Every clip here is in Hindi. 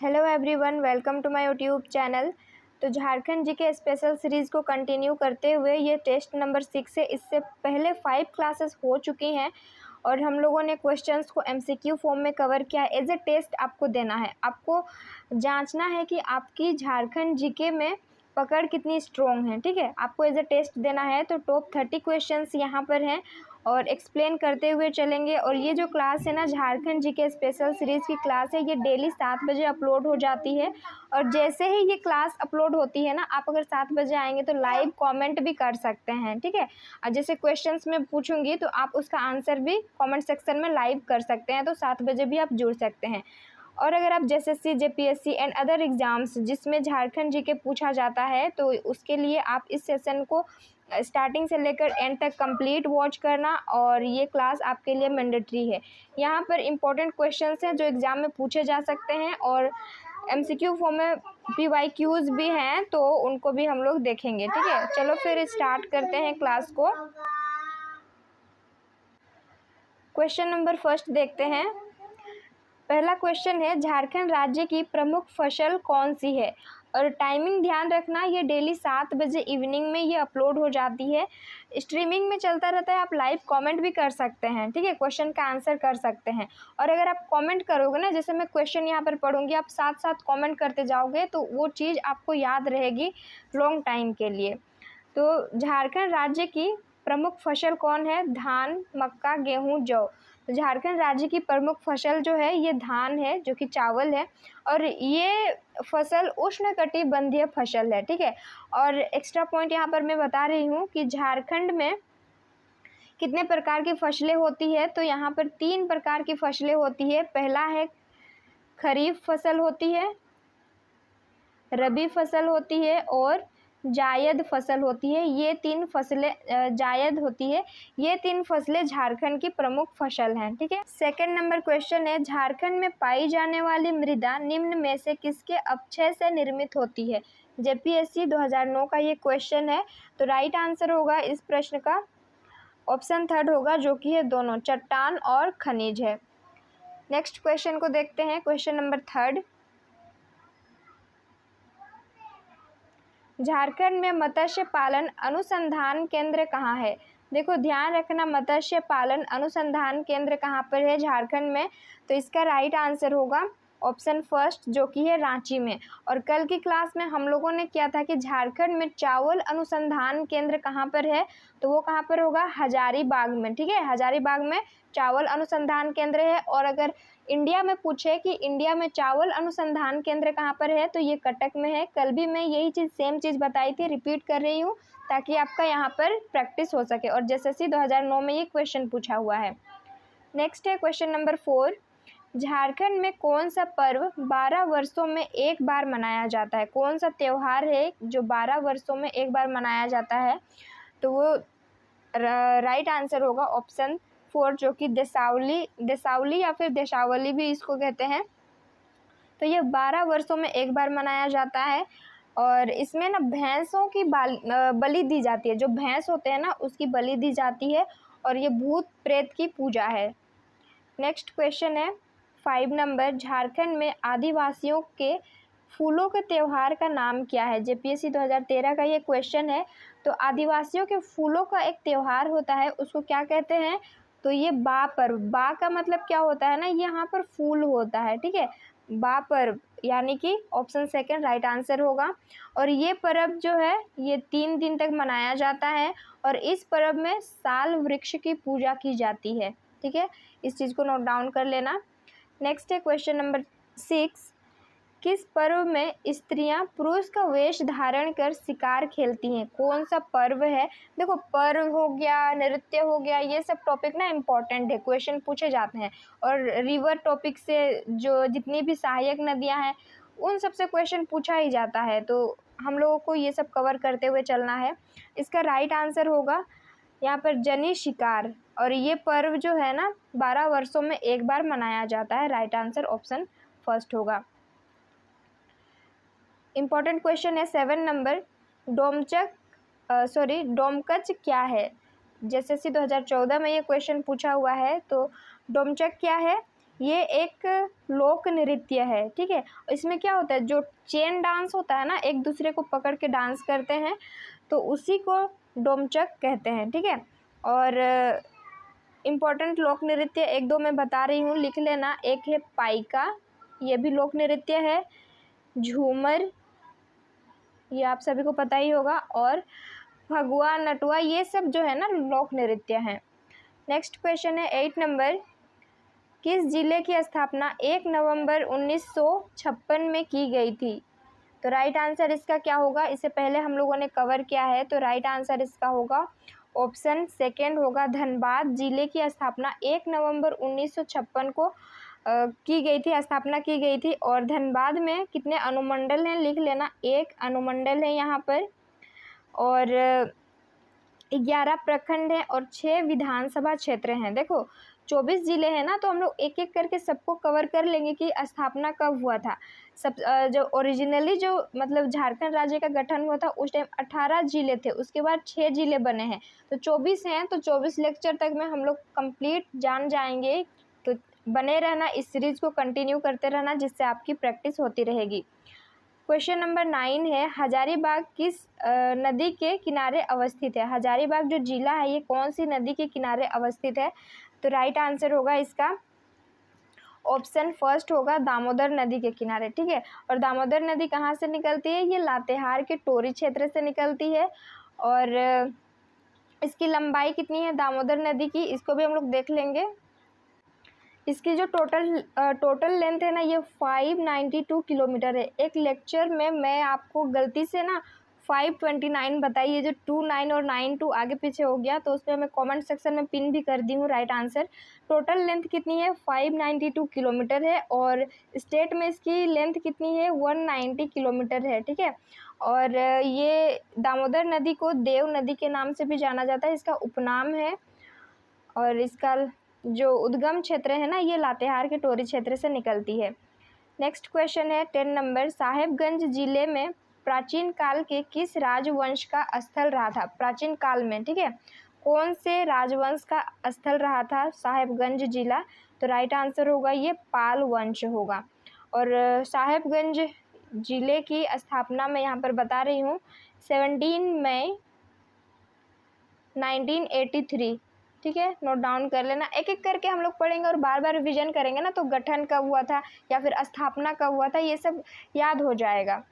Hello everyone, welcome to my YouTube channel. तो झारखंड जीके स्पेशल सीरीज़ को कंटिन्यू करते हुए ये टेस्ट नंबर 6 है। इससे पहले 5 क्लासेस हो चुकी हैं और हम लोगों ने क्वेश्चंस को एमसीक्यू फॉर्म में कवर किया। एज ए टेस्ट आपको देना है, आपको जांचना है कि आपकी झारखंड जीके में पकड़ कितनी स्ट्रॉन्ग है। ठीक है, आपको एज ए टेस्ट देना है। तो टॉप 30 क्वेश्चंस यहाँ पर हैं और एक्सप्लेन करते हुए चलेंगे। और ये जो क्लास है ना, झारखंड जीके स्पेशल सीरीज़ की क्लास है, ये डेली 7 बजे अपलोड हो जाती है। और जैसे ही ये क्लास अपलोड होती है ना, आप अगर 7 बजे आएंगे तो लाइव कमेंट भी कर सकते हैं। ठीक है, और जैसे क्वेश्चंस में पूछूंगी तो आप उसका आंसर भी कमेंट सेक्शन में लाइव कर सकते हैं, तो 7 बजे भी आप जुड़ सकते हैं। और अगर आप JSSC, JPSC and other exams जिसमें झारखंड जीके पूछा जाता है, तो उसके लिए आप इस सेशन को स्टार्टिंग से लेकर एंड तक कंप्लीट वॉच करना। और ये क्लास आपके लिए मैंडेटरी है। यहाँ पर इम्पोर्टेंट क्वेश्चंस हैं जो एग्ज़ाम में पूछे जा सकते हैं और एमसीक्यू फॉर्म में पीवाईक्यूज़ भी हैं, तो उनको भी हम लोग देखेंगे। ठीक है, चलो फिर स्टार्ट करते हैं क्लास को। क्वेश्चन नंबर फर्स्ट देखते हैं। पहला क्वेश्चन है, झारखंड राज्य की प्रमुख फसल कौन सी है। और टाइमिंग ध्यान रखना, ये डेली 7 बजे इवनिंग में ये अपलोड हो जाती है। स्ट्रीमिंग में चलता रहता है, आप लाइव कमेंट भी कर सकते हैं। ठीक है, क्वेश्चन का आंसर कर सकते हैं। और अगर आप कमेंट करोगे ना, जैसे मैं क्वेश्चन यहाँ पर पढ़ूंगी, आप साथ साथ कमेंट करते जाओगे तो वो चीज़ आपको याद रहेगी लॉन्ग टाइम के लिए। तो झारखंड राज्य की प्रमुख फसल कौन है? धान, मक्का, गेहूँ, जौ। तो झारखंड राज्य की प्रमुख फसल जो है ये धान है, जो कि चावल है। और ये फसल उष्णकटिबंधीय फसल है। ठीक है, और एक्स्ट्रा पॉइंट यहाँ पर मैं बता रही हूँ कि झारखंड में कितने प्रकार की फसलें होती है। तो यहाँ पर 3 प्रकार की फसलें होती है। पहला है खरीफ फसल होती है, रबी फसल होती है और जायद फसल होती है। ये 3 फसलें जायद होती है। ये 3 फसलें झारखंड की प्रमुख फसल हैं। ठीक है, सेकंड नंबर क्वेश्चन है, झारखंड में पाई जाने वाली मृदा निम्न में से किसके अपक्षय से निर्मित होती है। जेपीएससी 2009 का ये क्वेश्चन है। तो राइट आंसर होगा इस प्रश्न का ऑप्शन 3 होगा, जो कि है दोनों, चट्टान और खनिज है। नेक्स्ट क्वेश्चन को देखते हैं। क्वेश्चन नंबर 3, झारखंड में मत्स्य पालन अनुसंधान केंद्र कहाँ है। देखो ध्यान रखना, मत्स्य पालन अनुसंधान केंद्र कहाँ पर है झारखंड में। तो इसका राइट आंसर होगा ऑप्शन फर्स्ट, जो कि है रांची में। और कल की क्लास में हम लोगों ने किया था कि झारखंड में चावल अनुसंधान केंद्र कहाँ पर है, तो वो कहाँ पर होगा? हजारीबाग में। ठीक है, हजारीबाग में चावल अनुसंधान केंद्र है। और अगर इंडिया में पूछे कि इंडिया में चावल अनुसंधान केंद्र कहाँ पर है, तो ये कटक में है। कल भी मैं यही चीज़ सेम चीज़ बताई थी, रिपीट कर रही हूँ ताकि आपका यहाँ पर प्रैक्टिस हो सके। और जेएसएससी 2009 में ये क्वेश्चन पूछा हुआ है। नेक्स्ट है क्वेश्चन नंबर 4, झारखंड में कौन सा पर्व 12 वर्षों में एक बार मनाया जाता है। कौन सा त्यौहार है जो 12 वर्षों में एक बार मनाया जाता है? तो वो राइट आंसर होगा ऑप्शन 4, जो कि देसावली या फिर देशावली भी इसको कहते हैं। तो ये 12 वर्षों में एक बार मनाया जाता है। और इसमें ना भैंसों की बलि दी जाती है। जो भैंस होते हैं ना, उसकी बलि दी जाती है। और ये भूत प्रेत की पूजा है। नेक्स्ट क्वेश्चन है 5 नंबर, झारखंड में आदिवासियों के फूलों के त्यौहार का नाम क्या है। जेपीएससी 2013 का ये क्वेश्चन है। तो आदिवासियों के फूलों का एक त्यौहार होता है, उसको क्या कहते हैं? तो ये बा पर्व। बा का मतलब क्या होता है ना, यहाँ पर फूल होता है। ठीक है, बा पर्व, यानी कि ऑप्शन सेकंड राइट आंसर होगा। और ये पर्व जो है ये 3 दिन तक मनाया जाता है। और इस पर्व में साल वृक्ष की पूजा की जाती है। ठीक है, इस चीज़ को नोट डाउन कर लेना। नेक्स्ट है क्वेश्चन नंबर 6, किस पर्व में स्त्रियां पुरुष का वेश धारण कर शिकार खेलती हैं। कौन सा पर्व है? देखो, पर्व हो गया, नृत्य हो गया, ये सब टॉपिक ना इम्पॉर्टेंट है, क्वेश्चन पूछे जाते हैं। और रिवर टॉपिक से जो जितनी भी सहायक नदियां हैं उन सब से क्वेश्चन पूछा ही जाता है। तो हम लोगों को ये सब कवर करते हुए चलना है। इसका राइट आंसर होगा यहाँ पर जनी शिकार। और ये पर्व जो है ना 12 वर्षों में एक बार मनाया जाता है। राइट आंसर ऑप्शन फर्स्ट होगा। इम्पॉर्टेंट क्वेश्चन है 7 नंबर, डोमकच क्या है। जेएसएससी 2014 में ये क्वेश्चन पूछा हुआ है। तो डोमचक क्या है? ये एक लोक नृत्य है, ठीक है। इसमें क्या होता है, जो चेन डांस होता है ना, एक दूसरे को पकड़ के डांस करते हैं, तो उसी को डोमचक कहते हैं, ठीक है। और इम्पोर्टेंट लोक नृत्य एक दो मैं बता रही हूँ, लिख लेना। एक है पाइका, ये भी लोक नृत्य है। झूमर, ये आप सभी को पता ही होगा। और फगुआ, नटुआ, ये सब जो है ना लोक नृत्य हैं। नेक्स्ट क्वेश्चन है 8 नंबर, किस जिले की स्थापना 1 नवंबर 1956 में की गई थी? तो राइट आंसर इसका क्या होगा, इससे पहले हम लोगों ने कवर किया है, तो राइट आंसर इसका होगा ऑप्शन सेकेंड होगा, धनबाद जिले की स्थापना 1 नवंबर 1956 को की गई थी, स्थापना की गई थी। और धनबाद में कितने अनुमंडल हैं, लिख लेना, 1 अनुमंडल है यहाँ पर। और 11 प्रखंड हैं और 6 विधानसभा क्षेत्र हैं। देखो 24 जिले हैं ना, तो हम लोग एक एक करके सबको कवर कर लेंगे कि स्थापना कब हुआ था। सब जो ओरिजिनली जो मतलब झारखंड राज्य का गठन हुआ था उस टाइम 18 जिले थे, उसके बाद 6 जिले बने हैं, तो 24 हैं। तो 24 लेक्चर तक में हम लोग कंप्लीट जान जाएंगे। तो बने रहना, इस सीरीज को कंटिन्यू करते रहना, जिससे आपकी प्रैक्टिस होती रहेगी। क्वेश्चन नंबर 9 है, हजारीबाग किस नदी के किनारे अवस्थित है? हजारीबाग जो जिला है ये कौन सी नदी के किनारे अवस्थित है? तो राइट आंसर होगा इसका ऑप्शन फर्स्ट होगा, दामोदर नदी के किनारे, ठीक है। और दामोदर नदी कहाँ से निकलती है? ये लातेहार के टोरी क्षेत्र से निकलती है। और इसकी लंबाई कितनी है दामोदर नदी की, इसको भी हम लोग देख लेंगे। इसकी जो टोटल लेंथ है ना, ये 592 किलोमीटर है। एक लेक्चर में मैं आपको गलती से ना 529 बताई, ये जो 29 और 92 आगे पीछे हो गया, तो उसमें मैं कमेंट सेक्शन में पिन भी कर दी हूँ राइट आंसर। टोटल लेंथ कितनी है? 592 किलोमीटर है। और स्टेट में इसकी लेंथ कितनी है? 190 किलोमीटर है, ठीक है। और ये दामोदर नदी को देव नदी के नाम से भी जाना जाता है, इसका उपनाम है। और इसका जो उद्गम क्षेत्र है ना, ये लातेहार के टोरी क्षेत्र से निकलती है। नेक्स्ट क्वेश्चन है 10 नंबर, साहेबगंज जिले में प्राचीन काल के किस राजवंश का स्थल रहा था? प्राचीन काल में, ठीक है, कौन से राजवंश का स्थल रहा था साहेबगंज जिला? तो राइट आंसर होगा ये पाल वंश होगा। और साहेबगंज जिले की स्थापना मैं यहाँ पर बता रही हूँ 17 मई 1983, ठीक है, नोट डाउन कर लेना। एक एक करके हम लोग पढ़ेंगे और बार बार रिविजन करेंगे ना, तो गठन कब हुआ था या फिर स्थापना कब हुआ था, ये सब याद हो जाएगा।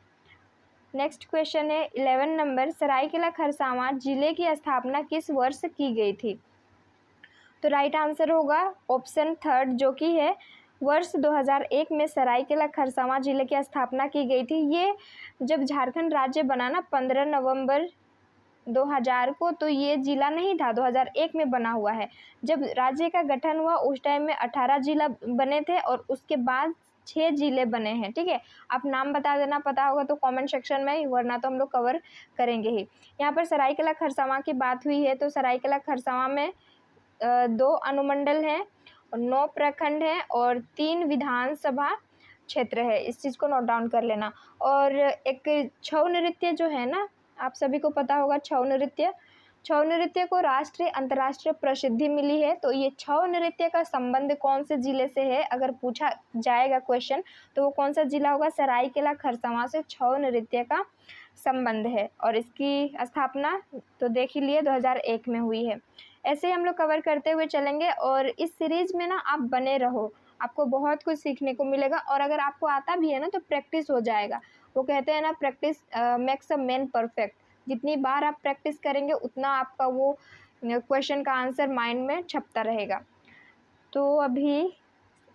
नेक्स्ट क्वेश्चन है 11 नंबर, सरायकेला खरसावां जिले की स्थापना किस वर्ष की गई थी? तो राइट आंसर होगा ऑप्शन थर्ड, जो कि है वर्ष 2001 में सरायकेला खरसावां जिले की स्थापना की गई थी। ये जब झारखंड राज्य बना ना 15 नवंबर 2000 को, तो ये जिला नहीं था, 2001 में बना हुआ है। जब राज्य का गठन हुआ उस टाइम में 18 जिला बने थे और उसके बाद 6 जिले बने हैं, ठीक है। आप नाम बता देना, पता होगा तो कमेंट सेक्शन में, वरना तो हम लोग कवर करेंगे ही। यहाँ पर सरायकेला खरसावां की बात हुई है, तो सरायकेला खरसावां में 2 अनुमंडल हैं और 9 प्रखंड हैं और 3 विधानसभा क्षेत्र है। इस चीज़ को नोट डाउन कर लेना। और एक छऊ नृत्य जो है ना, आप सभी को पता होगा छऊ नृत्य को राष्ट्रीय अंतर्राष्ट्रीय प्रसिद्धि मिली है। तो ये छऊ नृत्य का संबंध कौन से जिले से है, अगर पूछा जाएगा क्वेश्चन, तो वो कौन सा जिला होगा? सरायकेला खरसावां से छऊ नृत्य का संबंध है। और इसकी स्थापना तो देख ही लिए 2001 में हुई है। ऐसे ही हम लोग कवर करते हुए चलेंगे और इस सीरीज़ में ना आप बने रहो, आपको बहुत कुछ सीखने को मिलेगा। और अगर आपको आता भी है ना, तो प्रैक्टिस हो जाएगा। वो कहते हैं ना, practice makes a man perfect. जितनी बार आप प्रैक्टिस करेंगे उतना आपका वो क्वेश्चन का आंसर माइंड में छपता रहेगा। तो अभी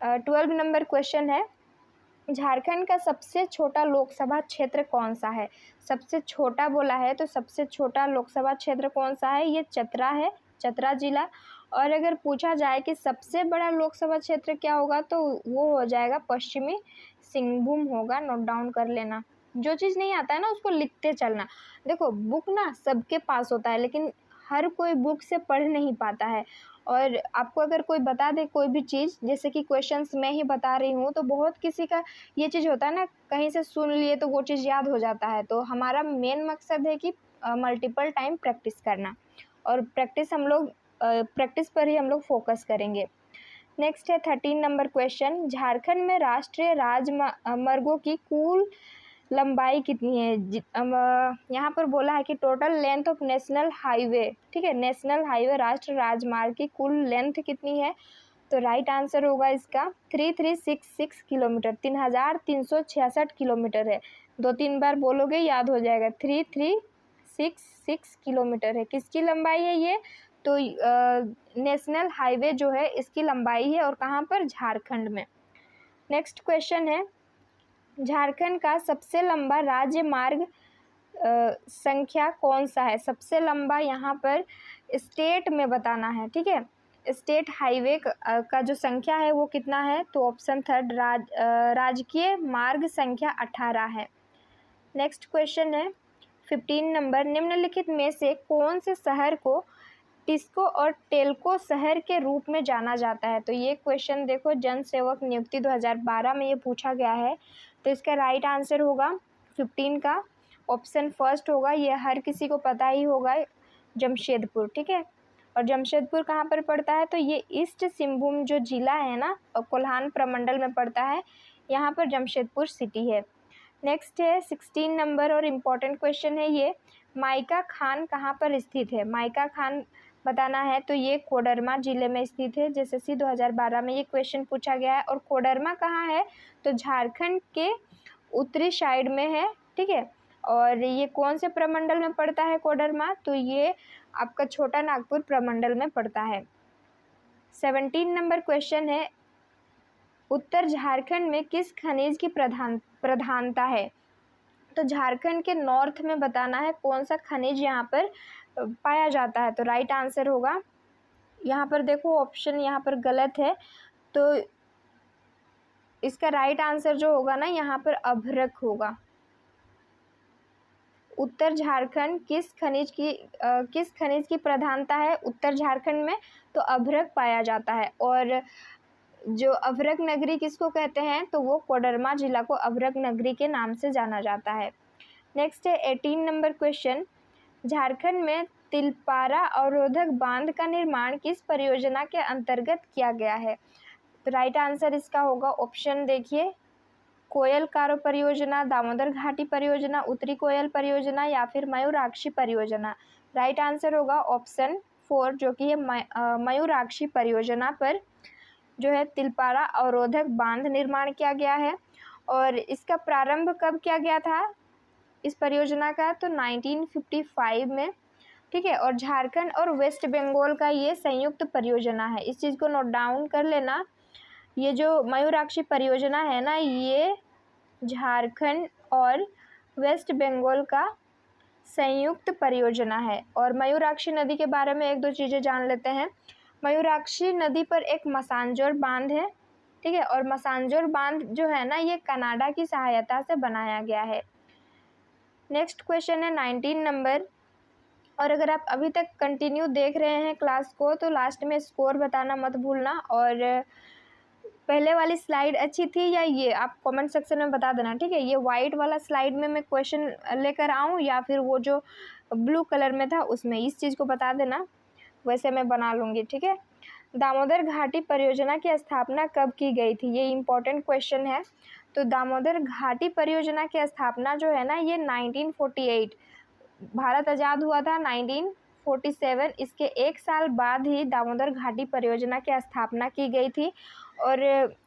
12 नंबर क्वेश्चन है, झारखंड का सबसे छोटा लोकसभा क्षेत्र कौन सा है? सबसे छोटा बोला है, तो सबसे छोटा लोकसभा क्षेत्र कौन सा है? ये चतरा है, चतरा जिला। और अगर पूछा जाए कि सबसे बड़ा लोकसभा क्षेत्र क्या होगा, तो वो हो जाएगा पश्चिमी सिंहभूम होगा। नोट डाउन कर लेना। जो चीज़ नहीं आता है ना, उसको लिखते चलना। देखो बुक ना सबके पास होता है, लेकिन हर कोई बुक से पढ़ नहीं पाता है। और आपको अगर कोई बता दे कोई भी चीज़, जैसे कि क्वेश्चंस मैं ही बता रही हूँ, तो बहुत किसी का ये चीज़ होता है ना, कहीं से सुन लिए तो वो चीज़ याद हो जाता है। तो हमारा मेन मकसद है कि मल्टीपल टाइम प्रैक्टिस करना, और प्रैक्टिस पर ही हम लोग फोकस करेंगे। नेक्स्ट है 13 नंबर क्वेश्चन, झारखंड में राष्ट्रीय राजमार्गों की कुल लंबाई कितनी है? यहाँ पर बोला है कि total length of national highway, ठीक है, नेशनल हाईवे राष्ट्रीय राजमार्ग की कुल लेंथ कितनी है? तो राइट आंसर होगा इसका 3366 किलोमीटर, 3366 किलोमीटर है। 2-3 बार बोलोगे याद हो जाएगा। 3366 किलोमीटर है। किसकी लंबाई है ये? तो नेशनल हाईवे जो है इसकी लंबाई है, और कहाँ पर? झारखंड में। नेक्स्ट क्वेश्चन है, झारखंड का सबसे लंबा राज्य मार्ग संख्या कौन सा है? सबसे लंबा यहाँ पर स्टेट में बताना है, ठीक है। स्टेट हाईवे का जो संख्या है वो कितना है? तो ऑप्शन थर्ड राजकीय मार्ग संख्या 18 है। नेक्स्ट क्वेश्चन है 15 नंबर, निम्नलिखित में से कौन से शहर को टिस्को और टेल्को शहर के रूप में जाना जाता है? तो ये क्वेश्चन देखो जन सेवक नियुक्ति 2012 में ये पूछा गया है। तो इसका राइट आंसर होगा 15 का ऑप्शन फर्स्ट होगा, ये हर किसी को पता ही होगा, जमशेदपुर, ठीक है। और जमशेदपुर कहाँ पर पड़ता है? तो ये ईस्ट सिंहभूम जो जिला है ना, कोल्हान प्रमंडल में पड़ता है, यहाँ पर जमशेदपुर सिटी है। नेक्स्ट है 16 नंबर और इम्पॉर्टेंट क्वेश्चन है ये, माइका खान कहाँ पर स्थित है? माइका खान बताना है। तो ये कोडरमा जिले में स्थित है। JSSC 2012 में ये क्वेश्चन पूछा गया है। और कोडरमा कहाँ है? तो झारखंड के उत्तरी साइड में है, ठीक है। और ये कौन से प्रमंडल में पड़ता है कोडरमा? तो ये आपका छोटा नागपुर प्रमंडल में पड़ता है। 17 नंबर क्वेश्चन है, उत्तर झारखंड में किस खनिज की प्रधानता है? तो झारखंड के नॉर्थ में बताना है कौन सा खनिज यहाँ पर पाया जाता है। तो राइट आंसर होगा, यहाँ पर देखो ऑप्शन यहाँ पर गलत है, तो इसका राइट आंसर जो होगा ना यहाँ पर अभ्रक होगा। उत्तर झारखंड किस खनिज की प्रधानता है उत्तर झारखंड में? तो अभ्रक पाया जाता है। और जो अभ्रक नगरी किसको कहते हैं? तो वो कोडरमा जिला को अभ्रक नगरी के नाम से जाना जाता है। नेक्स्ट है 18 नंबर क्वेश्चन, झारखंड में तिलपारा अवरोधक बांध का निर्माण किस परियोजना के अंतर्गत किया गया है? तो राइट आंसर इसका होगा, ऑप्शन देखिए, कोयल कारो परियोजना, दामोदर घाटी परियोजना, उत्तरी कोयल परियोजना या फिर मयूराक्षी परियोजना। राइट आंसर होगा ऑप्शन 4 जो कि है मयूराक्षी परियोजना पर जो है तिलपारा अवरोधक बांध निर्माण किया गया है। और इसका प्रारंभ कब किया गया था इस परियोजना का? तो 1955 में, ठीक है। और झारखंड और वेस्ट बंगाल का ये संयुक्त परियोजना है, इस चीज़ को नोट डाउन कर लेना। ये जो मयूराक्षी परियोजना है ना, ये झारखंड और वेस्ट बंगाल का संयुक्त परियोजना है। और मयूराक्षी नदी के बारे में एक दो चीज़ें जान लेते हैं। मयूराक्षी नदी पर एक मसांजोर बांध है, ठीक है। और मसांजोर बांध जो है ना, ये कनाडा की सहायता से बनाया गया है। नेक्स्ट क्वेश्चन है 19 नंबर, और अगर आप अभी तक कंटिन्यू देख रहे हैं क्लास को तो लास्ट में स्कोर बताना मत भूलना। और पहले वाली स्लाइड अच्छी थी या ये, आप कमेंट सेक्शन में बता देना, ठीक है। ये वाइट वाला स्लाइड में मैं क्वेश्चन लेकर आऊँ या फिर वो जो ब्लू कलर में था उसमें, इस चीज़ को बता देना, वैसे मैं बना लूँगी, ठीक है। दामोदर घाटी परियोजना की स्थापना कब की गई थी? ये इम्पोर्टेंट क्वेश्चन है। तो दामोदर घाटी परियोजना की स्थापना जो है ना, ये 1948, भारत आज़ाद हुआ था 1947, इसके एक साल बाद ही दामोदर घाटी परियोजना की स्थापना की गई थी। और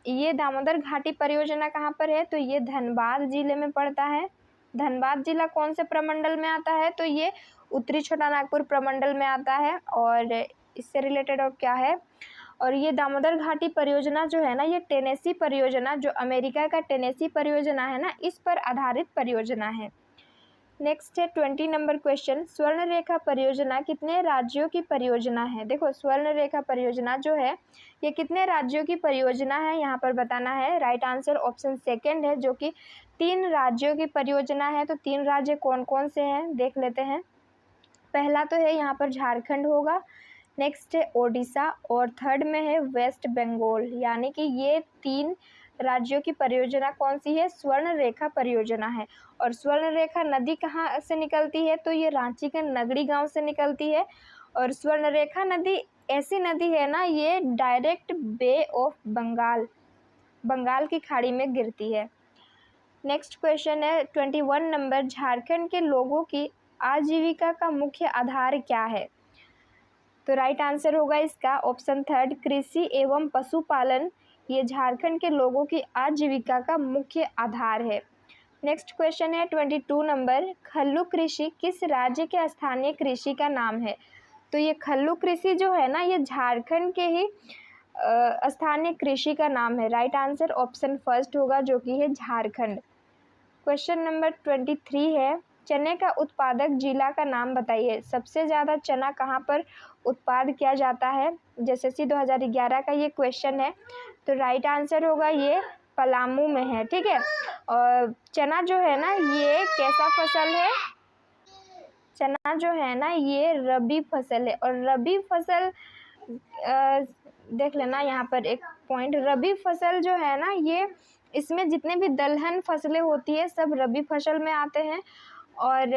ये दामोदर घाटी परियोजना कहाँ पर है? तो ये धनबाद जिले में पड़ता है। धनबाद जिला कौन से प्रमंडल में आता है? तो ये उत्तरी छोटा नागपुर प्रमंडल में आता है। और इससे रिलेटेड और क्या है? और ये दामोदर घाटी परियोजना जो है ना, ये टेनेसी परियोजना, जो अमेरिका का टेनेसी परियोजना है ना, इस पर आधारित परियोजना है। नेक्स्ट है 20 नंबर क्वेश्चन, स्वर्ण रेखा परियोजना कितने राज्यों की परियोजना है? देखो स्वर्ण रेखा परियोजना जो है ये कितने राज्यों की परियोजना है यहाँ पर बताना है। राइट आंसर ऑप्शन सेकंड है, जो कि 3 राज्यों की परियोजना है। तो 3 राज्य कौन कौन से हैं देख लेते हैं। पहला तो है यहाँ पर झारखंड होगा, नेक्स्ट है ओडिशा, और थर्ड में है वेस्ट बंगाल। यानी कि ये 3 राज्यों की परियोजना कौन सी है? स्वर्ण रेखा परियोजना है। और स्वर्ण रेखा नदी कहाँ से निकलती है? तो ये रांची के नगड़ी गांव से निकलती है। और स्वर्णरेखा नदी ऐसी नदी है ना, ये डायरेक्ट बे ऑफ बंगाल की खाड़ी में गिरती है। नेक्स्ट क्वेश्चन है 21 नंबर, झारखंड के लोगों की आजीविका का मुख्य आधार क्या है? तो राइट आंसर होगा इसका ऑप्शन थर्ड, कृषि एवं पशुपालन। ये झारखंड के लोगों की आजीविका का मुख्य आधार है। नेक्स्ट क्वेश्चन है 22 नंबर, खल्लू कृषि किस राज्य के स्थानीय कृषि का नाम है? तो ये खल्लू कृषि जो है ना, ये झारखंड के ही स्थानीय कृषि का नाम है। राइट आंसर ऑप्शन फर्स्ट होगा, जो कि है झारखंड। क्वेश्चन नंबर 23 है, चने का उत्पादक जिला का नाम बताइए। सबसे ज़्यादा चना कहाँ पर उत्पाद किया जाता है? JSSC 2011 का ये क्वेश्चन है। तो राइट आंसर होगा ये पलामू में है, ठीक है। और चना जो है ना, ये कैसा फसल है? चना जो है ना, ये रबी फसल है। और रबी फसल देख लेना यहाँ पर एक पॉइंट, रबी फसल जो है ना, ये इसमें जितने भी दलहन फसलें होती है सब रबी फसल में आते हैं। और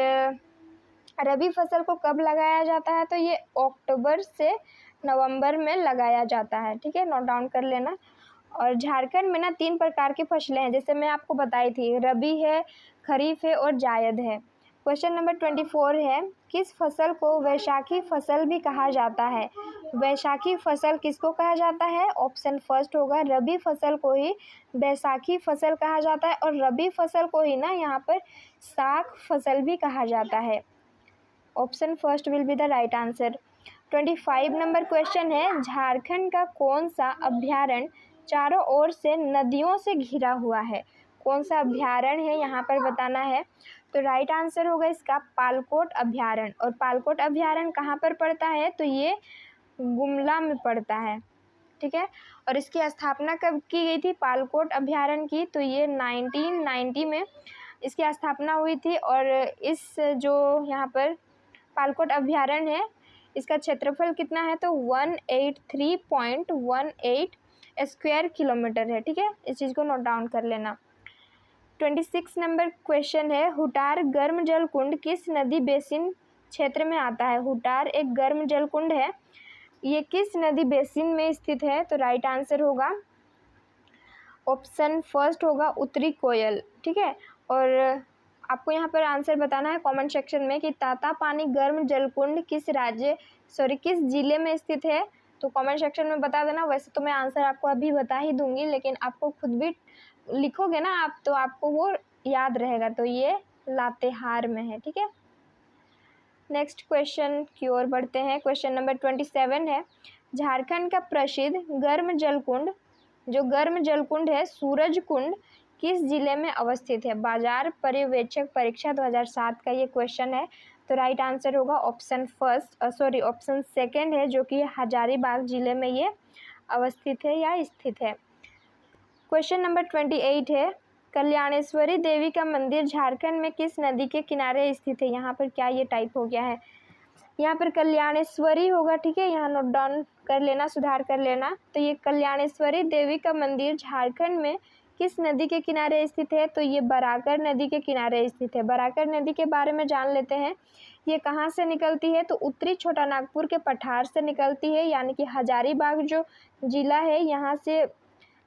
रबी फसल को कब लगाया जाता है? तो ये अक्टूबर से नवंबर में लगाया जाता है, ठीक है, नोट डाउन कर लेना। और झारखंड में ना 3 प्रकार की फसलें हैं, जैसे मैं आपको बताई थी, रबी है, खरीफ है और जायद है। क्वेश्चन नंबर 24 है, किस फसल को वैशाखी फसल भी कहा जाता है? वैशाखी फसल किसको कहा जाता है? ऑप्शन फर्स्ट होगा, रबी फसल को ही बैसाखी फसल कहा जाता है। और रबी फसल को ही ना यहाँ पर साग फसल भी कहा जाता है। Option first will be the right answer. 25 number question है, झारखंड का कौन सा अभ्यारण्य चारों ओर से नदियों से घिरा हुआ है? कौन सा अभ्यारण्य है यहाँ पर बताना है। तो राइट आंसर होगा इसका पालकोट अभ्यारण्य। और पालकोट अभ्यारण्य कहाँ पर पड़ता है? तो ये गुमला में पड़ता है, ठीक है। और इसकी स्थापना कब की गई थी पालकोट अभ्यारण्य की? तो ये 1990 में इसकी स्थापना हुई थी। और इस जो यहाँ पर पालकोट अभ्यारण्य है, इसका क्षेत्रफल कितना है? तो 183.18 स्क्वायर किलोमीटर है, ठीक है। इस चीज़ को नोट डाउन कर लेना। 26 नंबर क्वेश्चन है, हुटार गर्म जल कुंड किस नदी बेसिन क्षेत्र में आता है? हुटार एक गर्म जल कुंड है, ये किस नदी बेसिन में स्थित है? तो राइट आंसर होगा ऑप्शन फर्स्ट होगा, उत्तरी कोयल, ठीक है। और आपको यहाँ पर आंसर बताना है कमेंट सेक्शन में कि तातापानी गर्म जलकुंड किस जिले में स्थित है। तो कमेंट सेक्शन में बता देना। वैसे तो मैं आंसर आपको अभी बता ही दूंगी, लेकिन आपको खुद भी लिखोगे ना आप, तो आपको वो याद रहेगा। तो ये लातेहार में है, ठीक है। नेक्स्ट क्वेश्चन की ओर बढ़ते हैं। क्वेश्चन नंबर 27 है, झारखंड का प्रसिद्ध गर्म जलकुंड है सूरज कुंड किस जिले में अवस्थित है? बाजार पर्यवेक्षक परीक्षा 2007 का ये क्वेश्चन है। तो राइट आंसर होगा ऑप्शन सेकंड है, जो कि हजारीबाग जिले में ये अवस्थित है या स्थित है। क्वेश्चन नंबर 28 है, कल्याणेश्वरी देवी का मंदिर झारखंड में किस नदी के किनारे स्थित है? यहाँ पर क्या ये टाइप हो गया है? यहाँ पर कल्याणेश्वरी होगा, ठीक है, यहाँ नोट डाउन कर लेना, सुधार कर लेना। तो ये कल्याणेश्वरी देवी का मंदिर झारखंड में किस नदी के किनारे स्थित है? तो ये बराकर नदी के किनारे स्थित है। बराकर नदी के बारे में जान लेते हैं। ये कहाँ से निकलती है? तो उत्तरी छोटा नागपुर के पठार से निकलती है, यानी कि हजारीबाग जो जिला है यहाँ से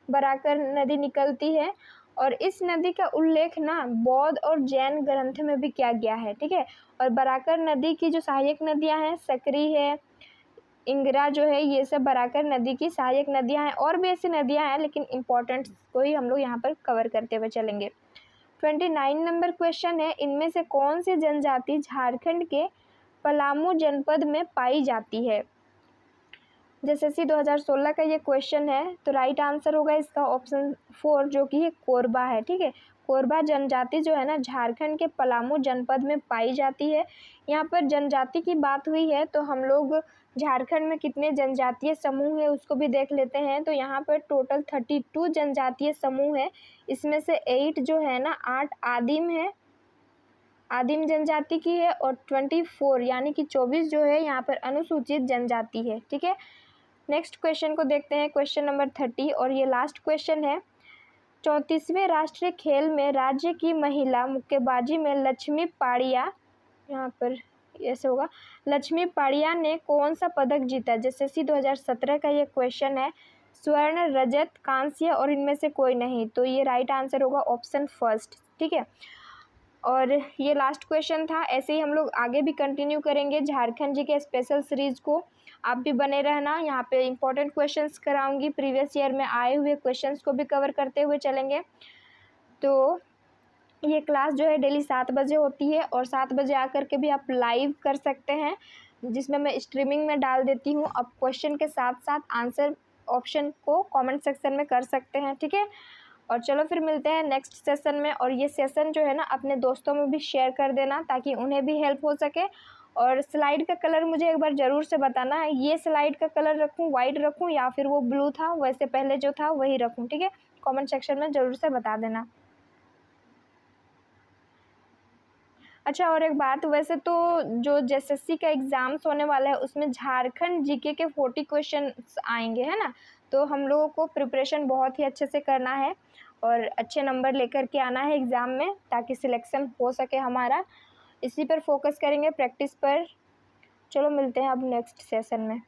बराकर नदी निकलती है। और इस नदी का उल्लेख ना बौद्ध और जैन ग्रंथ में भी किया गया है, ठीक है। और बराकर नदी की जो सहायक नदियां हैं, सकरी है, इंगरा जो है, ये सब बराकर नदी की सहायक नदियां हैं। और भी ऐसी नदियां हैं, लेकिन इम्पोर्टेंट को ही हम लोग यहाँ पर कवर करते हुए चलेंगे। 29 नंबर क्वेश्चन है, इनमें से कौन सी जनजाति झारखंड के पलामू जनपद में पाई जाती है? JSSC 2016 का ये क्वेश्चन है। तो राइट आंसर होगा इसका ऑप्शन 4, जो कि कोरबा है, ठीक है। कोरबा जनजाति जो है ना, झारखंड के पलामू जनपद में पाई जाती है। यहाँ पर जनजाति की बात हुई है, तो हम लोग झारखंड में कितने जनजातीय समूह है उसको भी देख लेते हैं। तो यहाँ पर टोटल 32 जनजातीय समूह है। इसमें से 8 जो है ना, 8 आदिम है, आदिम जनजाति की है। और 24 यानी कि 24 जो है यहाँ पर अनुसूचित जनजाति है, ठीक है। नेक्स्ट क्वेश्चन को देखते हैं, क्वेश्चन नंबर 30, और ये लास्ट क्वेश्चन है। 34वें राष्ट्रीय खेल में राज्य की महिला मुक्केबाजी में लक्ष्मी पाड़िया, यहाँ पर ऐसे होगा। लक्ष्मी पाड़िया ने कौन सा पदक जीता? JSSC 2017 का ये क्वेश्चन है। स्वर्ण, रजत, कांस्य और इनमें से कोई नहीं, तो ये राइट आंसर होगा ऑप्शन फर्स्ट। ठीक है, और ये लास्ट क्वेश्चन था। ऐसे ही हम लोग आगे भी कंटिन्यू करेंगे झारखंड जी के स्पेशल सीरीज़ को। आप भी बने रहना, यहाँ पे इंपॉर्टेंट क्वेश्चंस कराऊंगी, प्रीवियस ईयर में आए हुए क्वेश्चंस को भी कवर करते हुए चलेंगे। तो ये क्लास जो है डेली 7 बजे होती है, और 7 बजे आकर के भी आप लाइव कर सकते हैं, जिसमें मैं स्ट्रीमिंग में डाल देती हूँ। अब क्वेश्चन के साथ साथ आंसर ऑप्शन को कमेंट सेक्शन में कर सकते हैं। ठीक है, और चलो फिर मिलते हैं नेक्स्ट सेशन में। और ये सेशन जो है ना अपने दोस्तों में भी शेयर कर देना ताकि उन्हें भी हेल्प हो सके। और स्लाइड का कलर मुझे एक बार ज़रूर से बताना है, ये स्लाइड का कलर रखूँ, वाइट रखूँ, या फिर वो ब्लू था वैसे पहले जो था वही रखूँ? ठीक है, कमेंट सेक्शन में ज़रूर से बता देना। अच्छा, और एक बात, वैसे तो जो JSSC का एग्ज़ाम्स होने वाला है उसमें झारखंड जीके के 40 क्वेश्चंस आएंगे, है ना। तो हम लोगों को प्रिपरेशन बहुत ही अच्छे से करना है और अच्छे नंबर लेकर के आना है एग्ज़ाम में, ताकि सिलेक्शन हो सके हमारा। इसी पर फोकस करेंगे, प्रैक्टिस पर। चलो मिलते हैं अब नेक्स्ट सेशन में।